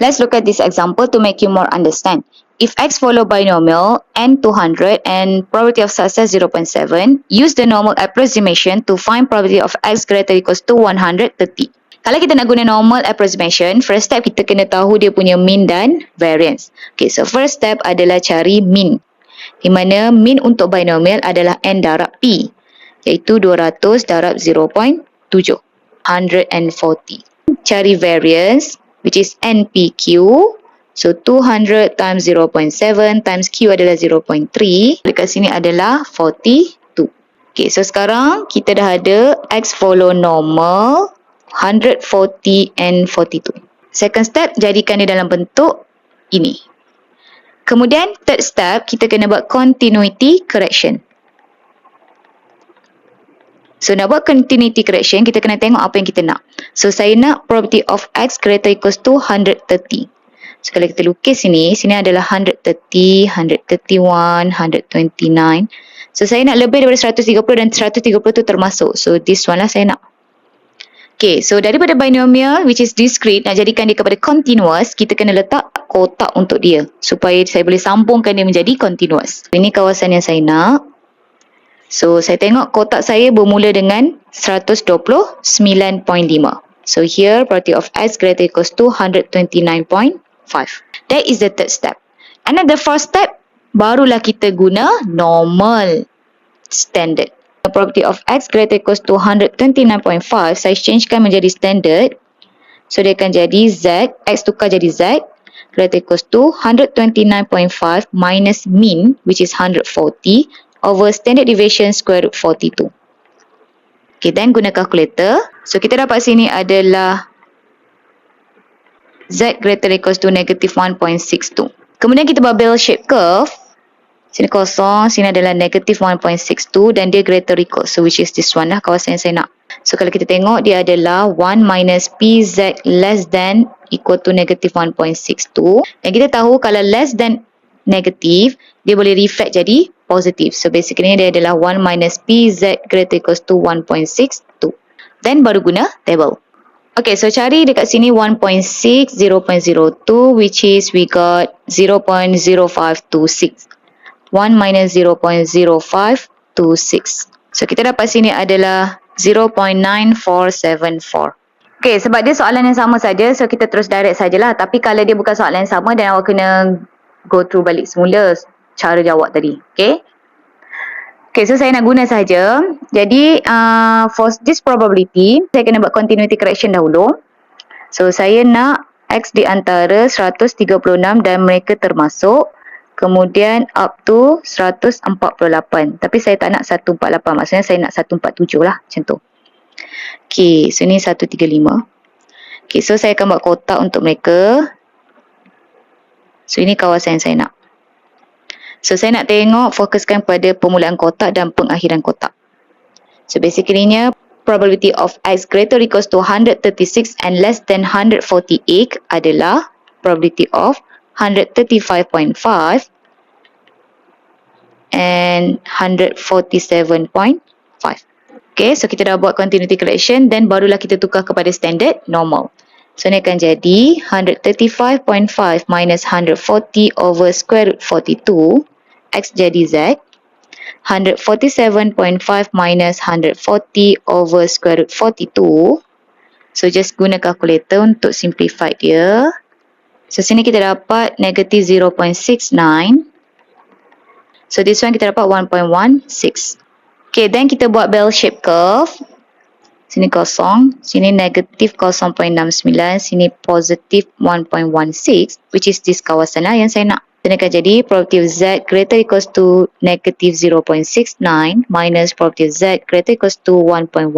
Let's look at this example to make you more understand. If x follow binomial n 200 and probability of success 0.7, use the normal approximation to find probability of x greater equals to 130. Kalau kita nak guna normal approximation, first step kita kena tahu dia punya mean dan variance. Okay, so first step adalah cari mean. Di mana mean untuk binomial adalah n darab p, iaitu 200 darab 0.7, 140. Cari variance, which is npq. So 200 times 0.7 times q adalah 0.3. Dekat sini adalah 42. Okay, so sekarang kita dah ada x follow normal, 140 and 42. Second step, jadikan dia dalam bentuk ini. Kemudian third step, kita kena buat continuity correction. So nak buat continuity correction, kita kena tengok apa yang kita nak. So saya nak probability of x greater equals to 130. So kalau kita lukis sini adalah 130, 131, 129. So saya nak lebih daripada 130 dan 130 tu termasuk. So this one lah saya nak. Okay, so daripada binomial which is discrete, nak jadikan dia kepada continuous, kita kena letak kotak untuk dia supaya saya boleh sambungkan dia menjadi continuous. Ini kawasan yang saya nak. So saya tengok kotak saya bermula dengan 129.5. So here probability of x greater equals to 129.5. That is the third step. And then the fourth step, barulah kita guna normal standard. The probability of x greater equals to 129.5, saya changekan menjadi standard. So dia akan jadi z, x tukar jadi z, greater equals to 129.5 minus mean, which is 140, over standard deviation square root 42. Okay, then guna calculator. So kita dapat sini adalah z greater equals to negative 1.62. Kemudian kita buat bell shape curve. Sini kosong, sini adalah negative 1.62 dan dia greater equals. So which is this one lah, kawasan yang saya nak. So kalau kita tengok, dia adalah 1 minus pz less than equal to negative 1.62. Dan kita tahu kalau less than negative, dia boleh reflect jadi positive. So basically dia adalah 1 minus pz greater equals to 1.62. Then baru guna table. Okay, so cari dekat sini 1.6, 0.02, which is we got 0.0526. 1 minus 0.0526. So kita dapat sini adalah 0.9474. Okay, sebab dia soalan yang sama saja, so kita terus direct sajalah. Tapi kalau dia bukan soalan yang sama, dan awak kena go through balik semula cara jawab tadi. Okay. Okay, so saya nak guna saja. Jadi, for this probability, saya kena buat continuity correction dahulu. So, saya nak x di antara 136 dan mereka termasuk. Kemudian up to 148. Tapi saya tak nak 148. Maksudnya saya nak 147 lah. Macam tu. Okay. So ni 135. Okay. So saya akan buat kotak untuk mereka. So ini kawasan yang saya nak. So saya nak tengok, fokuskan pada permulaan kotak dan pengakhiran kotak. So basically nya probability of x greater equals to 136 and less than 148 adalah probability of 135.5 and 147.5. Okay, so kita dah buat continuity correction, then barulah kita tukar kepada standard normal. So ni akan jadi 135.5 minus 140 over square root 42, x jadi z. 147.5 minus 140 over square root 42. So just guna calculator untuk simplify dia. So sini kita dapat negative 0.69. So this one kita dapat 1.16. Okay, then kita buat bell shape curve. Sini kosong, sini negative 0.69, sini positive 1.16, which is this kawasan lah yang saya nak. Sini akan jadi probability of z greater equals to negative 0.69 minus probability of z greater equals to 1.16.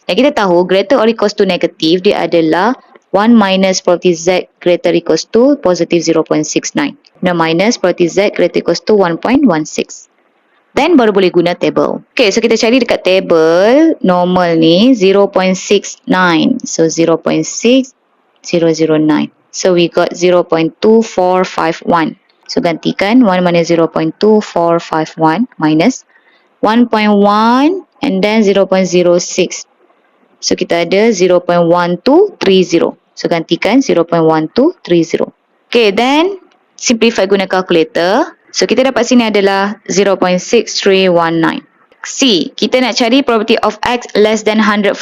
Yang kita tahu greater or equals to negative dia adalah 1 minus probability z greater equals to positive 0.69. Now minus probability z greater equals to 1.16. Then baru boleh guna table. Okay, so kita cari dekat table normal ni 0.69. So 0.6009. So we got 0.2451. So gantikan 1 minus 0.2451 minus 1.1 and then 0.06. So kita ada 0.1230. So gantikan 0.1230. Okay, then simplify guna calculator. So kita dapat sini adalah 0.6319. C, kita nak cari probability of X less than 142.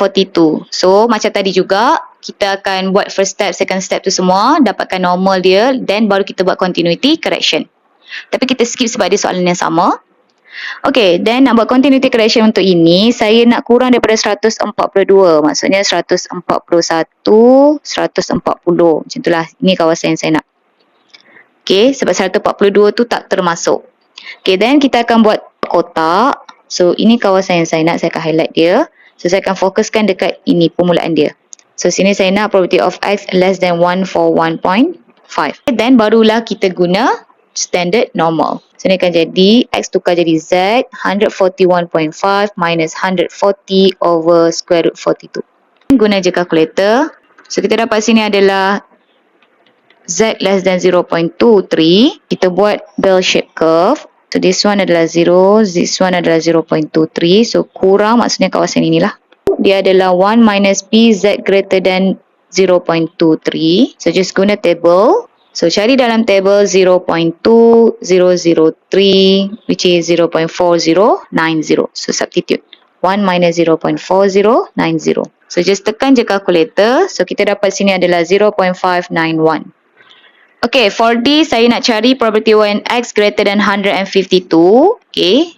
So macam tadi juga, kita akan buat first step, second step tu semua, dapatkan normal dia, then baru kita buat continuity correction. Tapi kita skip sebab dia soalan yang sama. Okay, then nak buat continuity correction untuk ini, saya nak kurang daripada 142. Maksudnya 141, 140. Macam itulah, ini kawasan yang saya nak. Okay, sebab 142 tu tak termasuk. Okay, then kita akan buat kotak. So, ini kawasan yang saya nak, saya akan highlight dia. So, saya akan fokuskan dekat ini, permulaan dia. So, sini saya nak probability of X less than 141.5. Then, barulah kita guna standard normal. So, ini akan jadi, X tukar jadi Z, 141.5 minus 140 over square root 42. Guna je calculator. So, kita dapat sini adalah Z less than 0.23. Kita buat bell shape curve. So, this one adalah 0, this one adalah 0.23. So, kurang maksudnya kawasan inilah. Dia adalah 1 minus P Z greater than 0.23. So, just guna table. So, cari dalam table 0.2003, which is 0.4090. So, substitute. 1 minus 0.4090. So, just tekan je calculator. So, kita dapat sini adalah 0.591. Okay, for this, saya nak cari probability when X greater than 152. Okay,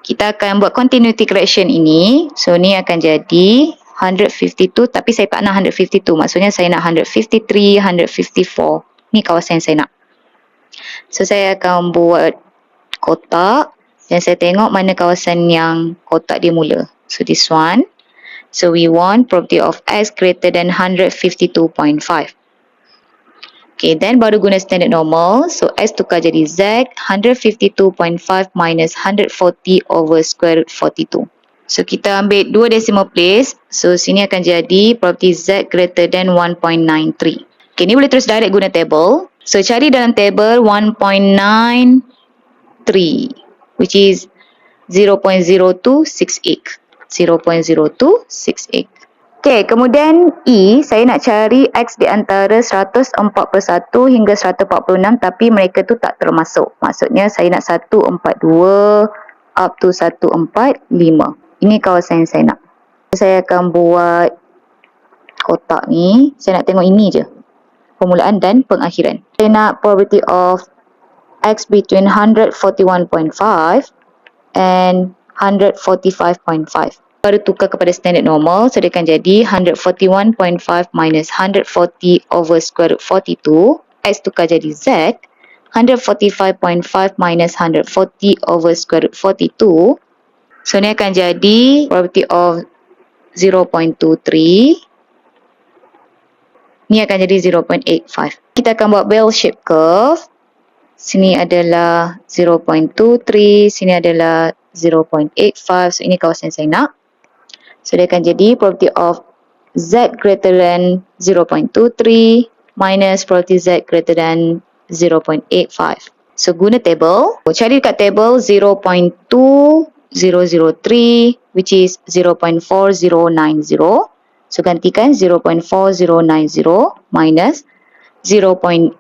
kita akan buat continuity correction ini. So, ni akan jadi 152, tapi saya tak nak 152. Maksudnya, saya nak 153, 154. Ni kawasan yang saya nak. So, saya akan buat kotak. Dan saya tengok mana kawasan yang kotak dia mula. So, this one. So, we want probability of X greater than 152.5. Okay, then baru guna standard normal. So, X tukar jadi Z, 152.5 minus 140 over square root 42. So, kita ambil 2 decimal place. So, sini akan jadi probability Z greater than 1.93. Okay, ni boleh terus direct guna table. So, cari dalam table 1.93, which is 0.0268. 0.0268. Okay, kemudian E, saya nak cari X di antara 141 hingga 146, tapi mereka tu tak termasuk. Maksudnya saya nak 142 up to 145. Ini kawasan yang saya nak. Saya akan buat kotak ni. Saya nak tengok ini je, permulaan dan pengakhiran. Saya nak probability of X between 141.5 and 145.5. Baru tukar kepada standard normal. So, dia akan jadi 141.5 minus 140 over square root 42. X tukar jadi Z. 145.5 minus 140 over square root 42. So, ni akan jadi probability of 0.23. Ni akan jadi 0.85. Kita akan buat bell shape curve. Sini adalah 0.23. Sini adalah 0.85. So, ini kawasan saya nak. So, dia akan jadi probability of Z greater than 0.23 minus probability Z greater than 0.85. So, guna table. Cari dekat table 0.2003, which is 0.4090. So, gantikan 0.4090 minus 0.8,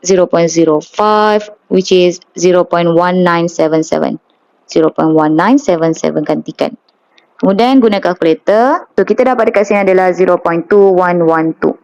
0.05, which is 0.1977. 0.1977 gantikan. Kemudian guna calculator. So, kita dapat dekat sini adalah 0.2112.